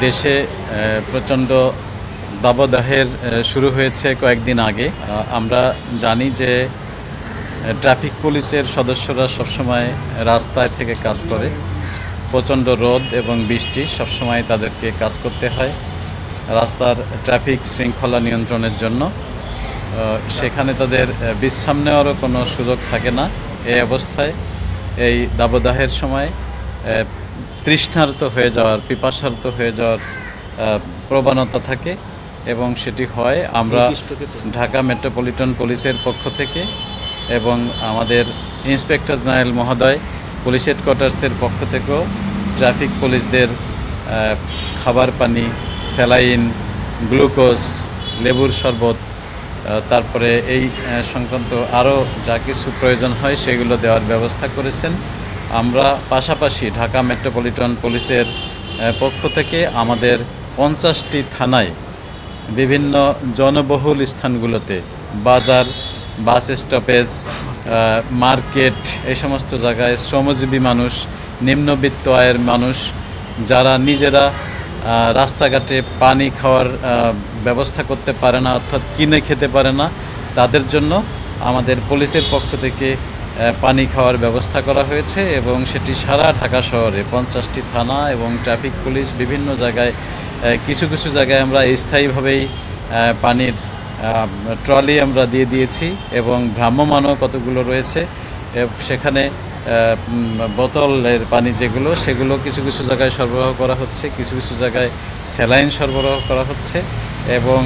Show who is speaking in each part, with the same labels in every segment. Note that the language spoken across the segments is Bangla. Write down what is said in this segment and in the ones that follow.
Speaker 1: দেশে প্রচণ্ড দাবদাহের শুরু হয়েছে কয়েকদিন আগে। আমরা জানি যে ট্রাফিক পুলিশের সদস্যরা সবসময় রাস্তায় থেকে কাজ করে। প্রচণ্ড রোদ এবং বৃষ্টি সবসময় তাদেরকে কাজ করতে হয় রাস্তার ট্রাফিক শৃঙ্খলা নিয়ন্ত্রণের জন্য। সেখানে তাদের বিশ্রাম নেওয়ারও কোনো সুযোগ থাকে না। এই অবস্থায় এই দাবদাহের সময় তৃষ্ণার্ত হয়ে যাওয়ার, পিপাসার্ত হয়ে যাওয়ার প্রবণতা থাকে এবং সেটি হয়। আমরা ঢাকা মেট্রোপলিটন পুলিশের পক্ষ থেকে এবং আমাদের ইন্সপেক্টর জেনারেল মহোদয় পুলিশ হেডকোয়ার্টার্সের পক্ষ থেকেও ট্রাফিক পুলিশদের খাবার পানি, স্যালাইন, গ্লুকোজ, লেবুর শরবত, তারপরে এই সংক্রান্ত আরও যা কিছু প্রয়োজন হয় সেগুলো দেওয়ার ব্যবস্থা করেছেন। আমরা পাশাপাশি ঢাকা মেট্রোপলিটন পুলিশের পক্ষ থেকে আমাদের 50টি থানায় বিভিন্ন জনবহুল স্থানগুলোতে, বাজার, বাস স্টপেজ, মার্কেট, এই সমস্ত জায়গায় শ্রমজীবী মানুষ, নিম্নবিত্ত আয়ের মানুষ যারা নিজেরা রাস্তাঘাটে পানি খাওয়ার ব্যবস্থা করতে পারে না, অর্থাৎ কিনে খেতে পারে না, তাদের জন্য আমাদের পুলিশের পক্ষ থেকে পানি খাওয়ার ব্যবস্থা করা হয়েছে এবং সেটি সারা ঢাকা শহরে 50টি থানা এবং ট্রাফিক পুলিশ বিভিন্ন জায়গায়, কিছু কিছু জায়গায় আমরা স্থায়ীভাবেই পানির ট্রলি আমরা দিয়ে দিয়েছি এবং ভ্রাম্যমানও কতগুলো রয়েছে। সেখানে বোতলের পানি যেগুলো, সেগুলো কিছু কিছু জায়গায় সরবরাহ করা হচ্ছে, কিছু কিছু জায়গায় স্যালাইন সরবরাহ করা হচ্ছে এবং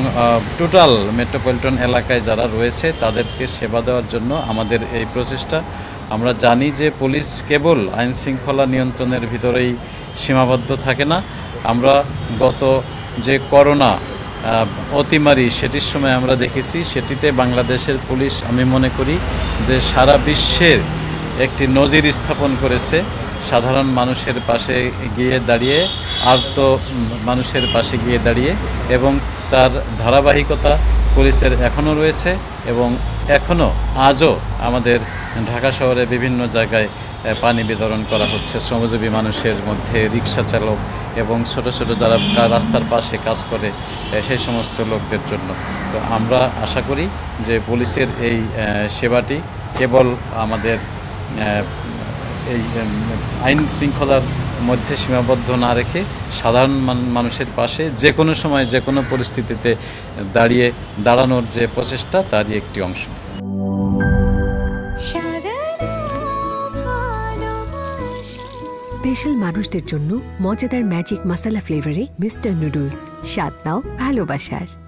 Speaker 1: টোটাল মেট্রোপলিটন এলাকায় যারা রয়েছে তাদেরকে সেবা দেওয়ার জন্য আমাদের এই প্রচেষ্টা। আমরা জানি যে পুলিশ কেবল আইন শৃঙ্খলা নিয়ন্ত্রণের ভিতরেই সীমাবদ্ধ থাকে না। আমরা গত যে করোনা অতিমারি সেটির সময় আমরা দেখেছি, সেটিতে বাংলাদেশের পুলিশ আমি মনে করি যে সারা বিশ্বের একটি নজির স্থাপন করেছে। সাধারণ মানুষের পাশে গিয়ে দাঁড়িয়ে, আর্ত মানুষের পাশে গিয়ে দাঁড়িয়ে, এবং তার ধারাবাহিকতা পুলিশের এখনও রয়েছে এবং এখনও আজও আমাদের ঢাকা শহরে বিভিন্ন জায়গায় পানি বিতরণ করা হচ্ছে শ্রমজীবী মানুষের মধ্যে, রিক্সা চালক এবং ছোট ছোট যারা রাস্তার পাশে কাজ করে সেই সমস্ত লোকদের জন্য। তো আমরা আশা করি যে পুলিশের এই সেবাটি কেবল আমাদের এই আইন শৃঙ্খলার মধ্যে সীমাবদ্ধ না রেখে সাধারণ মানুষের পাশে যে কোনো সময় যে কোনো পরিস্থিতিতে দাঁড়ানোর যে প্রচেষ্টা, তারই একটি অংশ।
Speaker 2: স্পেশাল মানুষদের জন্য মজাদার ম্যাজিক মশলা ফ্লেভারে মিস্টার নুডলস, স্বাদ নাও ভালোবাসার।